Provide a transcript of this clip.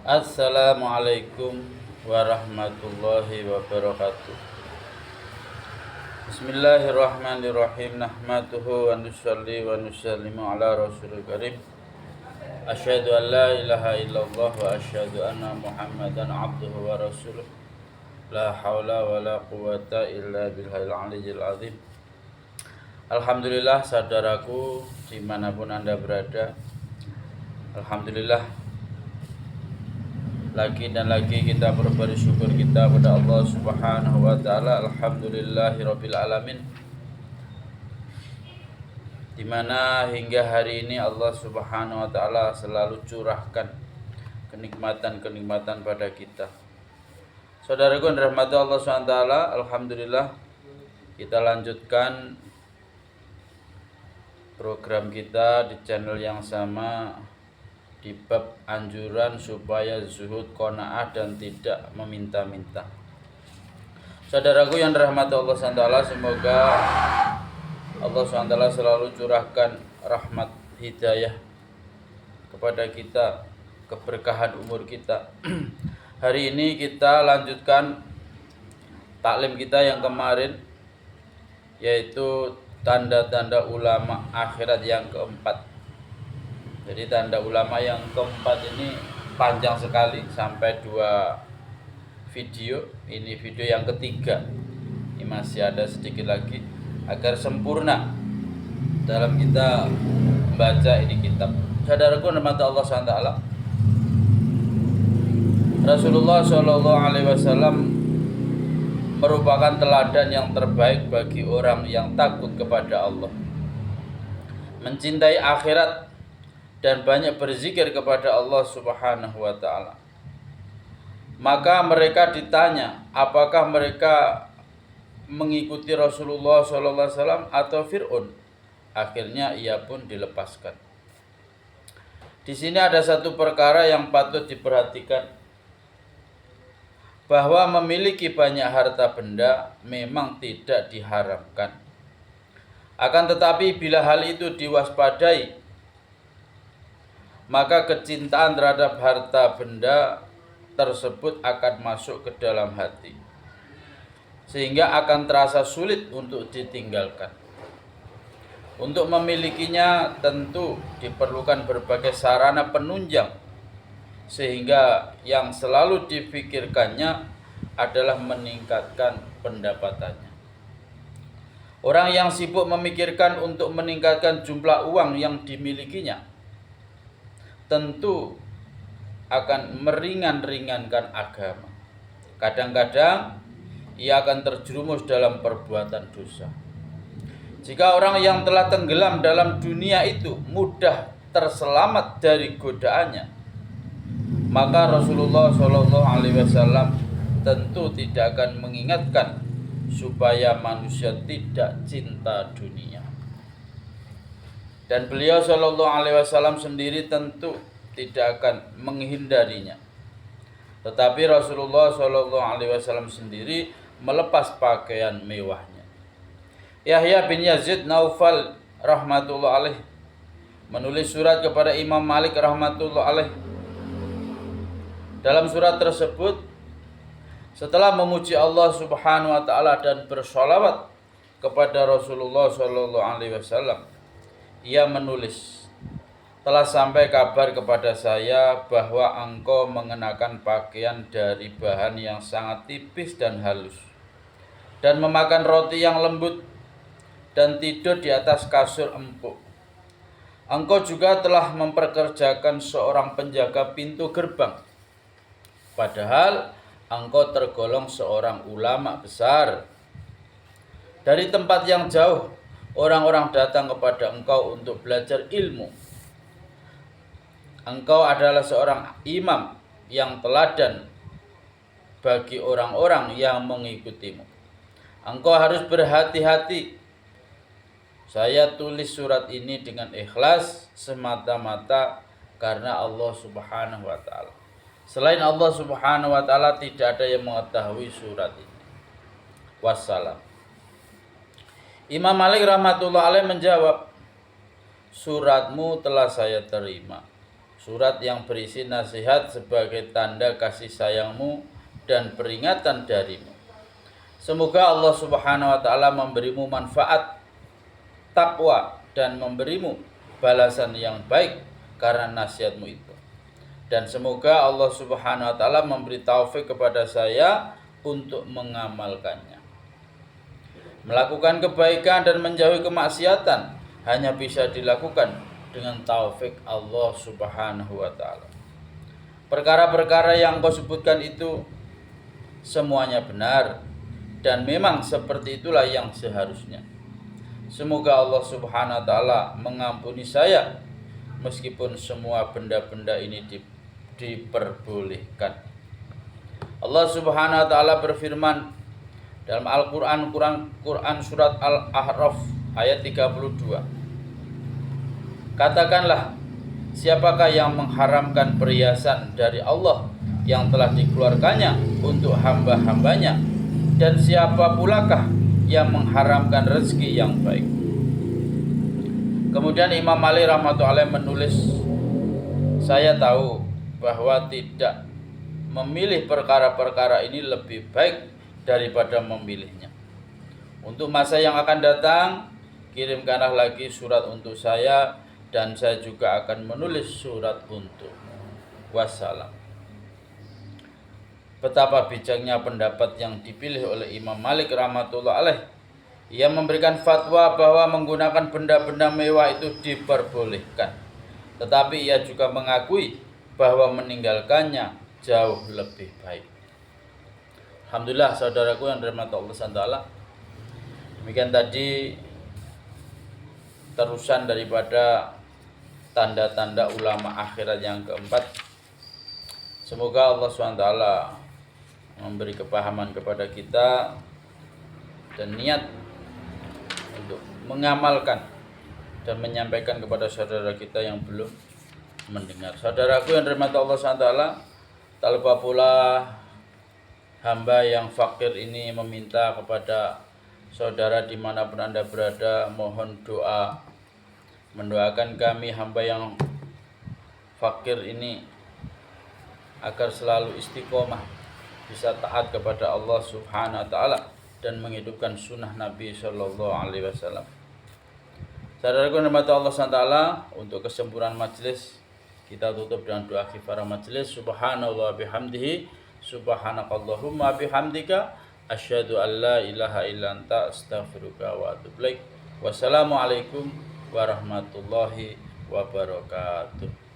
Assalamualaikum warahmatullahi wabarakatuh. Bismillahirrahmanirrahim. Nahmaduhu wa nusalli wa nusallimu ala rasulil karim. Asyhadu an la ilaha illallah wa asyhadu anna Muhammadan abduhu wa rasuluh. La haula wa la quwata illa billahil aliyyil azim. Alhamdulillah saudaraku dimanapun Anda berada. Alhamdulillah lagi dan lagi kita bersyukur kita pada Allah Subhanahu wa taala. Alhamdulillahirabbil alamin. Di mana hingga hari ini Allah Subhanahu wa taala selalu curahkan kenikmatan-kenikmatan pada kita. Saudaraku yang dirahmati Allah Subhanahu wa taala, alhamdulillah kita lanjutkan program kita di channel yang sama di bab anjuran supaya zuhud, qanaah dan tidak meminta-minta. Saudaraku yang dirahmati Allah SWT, semoga Allah SWT selalu curahkan rahmat hidayah kepada kita, keberkahan umur kita. Hari ini kita lanjutkan taklim kita yang kemarin, yaitu tanda-tanda ulama akhirat yang keempat. Jadi tanda ulama yang keempat ini panjang sekali, sampai 2 video. Ini video yang ketiga. Ini masih ada sedikit lagi agar sempurna dalam kita membaca ini kitab. Saudaraku rahmat Allah SWT, Rasulullah SAW merupakan teladan yang terbaik bagi orang yang takut kepada Allah, mencintai akhirat, dan banyak berzikir kepada Allah Subhanahu wa taala. Maka mereka ditanya, apakah mereka mengikuti Rasulullah SAW atau Fir'aun? Akhirnya ia pun dilepaskan. Di sini ada satu perkara yang patut diperhatikan, bahwa memiliki banyak harta benda memang tidak diharamkan. Akan tetapi bila hal itu diwaspadai, maka kecintaan terhadap harta benda tersebut akan masuk ke dalam hati, sehingga akan terasa sulit untuk ditinggalkan. Untuk memilikinya tentu diperlukan berbagai sarana penunjang, sehingga yang selalu dipikirkannya adalah meningkatkan pendapatannya. Orang yang sibuk memikirkan untuk meningkatkan jumlah uang yang dimilikinya tentu akan meringan-ringankan agama. Kadang-kadang ia akan terjerumus dalam perbuatan dosa. Jika orang yang telah tenggelam dalam dunia itu mudah terselamat dari godaannya, maka Rasulullah SAW tentu tidak akan mengingatkan supaya manusia tidak cinta dunia. Dan beliau SAW sendiri tentu tidak akan menghindarinya. Tetapi Rasulullah SAW sendiri melepas pakaian mewahnya. Yahya bin Yazid Naufal rahmatullah alaih menulis surat kepada Imam Malik rahmatullah alaih. Dalam surat tersebut, setelah memuji Allah Subhanahu wa taala dan bersolawat kepada Rasulullah SAW, ia menulis, telah sampai kabar kepada saya bahwa engkau mengenakan pakaian dari bahan yang sangat tipis dan halus, dan memakan roti yang lembut, dan tidur di atas kasur empuk. Engkau juga telah memperkerjakan seorang penjaga pintu gerbang, padahal engkau tergolong seorang ulama besar. Dari tempat yang jauh orang-orang datang kepada engkau untuk belajar ilmu. Engkau adalah seorang imam yang teladan bagi orang-orang yang mengikutimu. Engkau harus berhati-hati. Saya tulis surat ini dengan ikhlas semata-mata karena Allah Subhanahu wa taala. Selain Allah Subhanahu wa taala tidak ada yang mengetahui surat ini. Wassalam. Imam Malik rahmatullah alaih menjawab, suratmu telah saya terima. surat yang berisi nasihat sebagai tanda kasih sayangmu dan peringatan darimu. Semoga Allah Subhanahu wa taala memberimu manfaat takwa dan memberimu balasan yang baik karena nasihatmu itu. Dan semoga Allah Subhanahu wa taala memberi taufik kepada saya untuk mengamalkannya. Melakukan kebaikan dan menjauhi kemaksiatan hanya bisa dilakukan dengan taufik Allah Subhanahu wa taala. Perkara-perkara yang kau sebutkan itu semuanya benar dan memang seperti itulah yang seharusnya. Semoga Allah Subhanahu wa taala mengampuni saya meskipun semua benda-benda ini diperbolehkan. Allah Subhanahu wa taala berfirman dalam Al-Qur'an surat Al-A'raf ayat 32. Katakanlah, siapakah yang mengharamkan perhiasan dari Allah yang telah dikeluarkannya untuk hamba-hambanya, dan siapa pulakah yang mengharamkan rezeki yang baik. Kemudian Imam Malik rahmatullahi menulis, saya tahu bahwa tidak memilih perkara-perkara ini lebih baik daripada memilihnya. Untuk masa yang akan datang, kirimkanlah lagi surat untuk saya, dan saya juga akan menulis surat untukmu. Wassalam. Betapa bijaknya pendapat yang dipilih oleh Imam Malik rahmatullah alaih. Ia memberikan fatwa bahwa menggunakan benda-benda mewah itu diperbolehkan. Tetapi ia juga mengakui bahwa meninggalkannya jauh lebih baik. Alhamdulillah saudaraku yang dirahmati Allah SWT. Demikian tadi terusan daripada tanda-tanda ulama akhirat yang keempat. Semoga Allah SWT memberi kepahaman kepada kita dan niat untuk mengamalkan dan menyampaikan kepada saudara kita yang belum mendengar. Saudaraku yang dirahmati Allah SWT, tak lupa pula hamba yang fakir ini meminta kepada saudara dimanapun Anda berada, mohon doa, mendoakan kami hamba yang fakir ini agar selalu istiqomah, bisa taat kepada Allah Subhanahu wa taala dan menghidupkan sunnah Nabi sallallahu alaihi wasallam. Saudaraku yang dirahmati Allah SWT, untuk kesempurnaan majelis kita tutup dengan doa kifarah majelis. Subhanallah bihamdihi, subhanakallahumma bihamdika, asyhadu an la ilaha illa anta, astaghfiruka wa atubu ilaik. Wassalamualaikum warahmatullahi wabarakatuh.